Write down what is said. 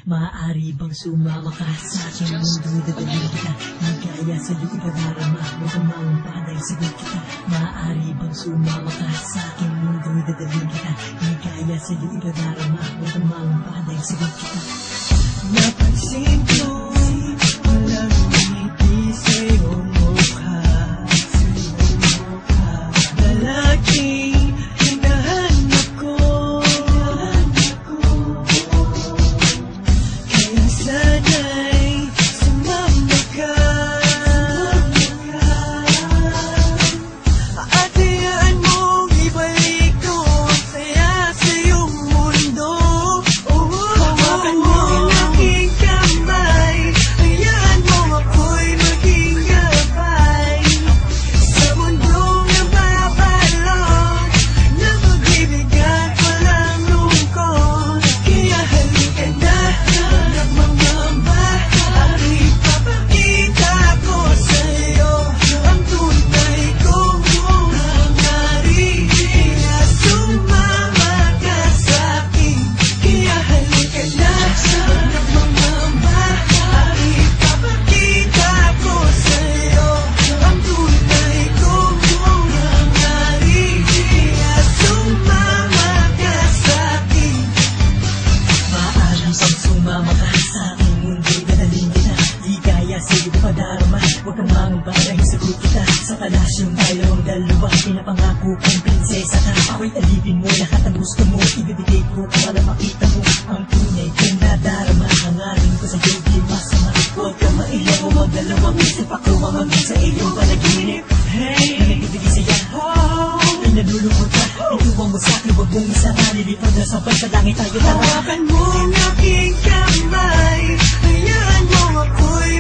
Maaari bang sumama ka sa aking mundo? Dadalhin kita, di kaya sa iyong ipadarama. Huwag kang maumpaday, sagot kita. Maaari bang sumama ka sa aking mundo? Dadalhin kita, di kaya sa iyong ipadarama. Huwag kang maumpaday, sagot kita. Napansin ko, walang ngiti sa iyong mukha. Lalaking hinahanap ko, kaya sana'y sumama ka. At hayaan mong ibalik ko ang saya sa iyong mundo. Hawakan mo ang aking kamay, hayaan mo ako'y maging gabay sa mundong nababalot na pag-ibig at walang lungkot. Kaya halika na, nagmamamba, at ipapakita ko sa'yo ang tunay kong hangarin. Kaya sumama ka sa'kin. Kaya halika na, nagmamamba, at ipapakita ko sa'yo ang tunay kong hangarin. Kaya sumama ka sa'kin. Maaari bang sumama ka sa aking mundo? Dadalhin kita, di kaya sa iyong padarama. Huwag kang mangumbarang sagot kita. Sa palasyong tayong dalawa, pinapangako kong prinsesa ka. Ako'y alipin mo lahat ang gusto mo, ibibigay ko para makita mo ang tunay kong nadarama. Hangarin ko sa iyo di masama. Huwag kang mailang o magdalawang isip, ako ang maging sa iyong panaginip. Hey, na nagbibigay saya, ay nalulungkot ka. Ituwang mo sa'kin, huwag mong isara. Nilipad na sabay sa langit tayo, tara. Hawakan mo ang aking kamay, hayaan mo ako'y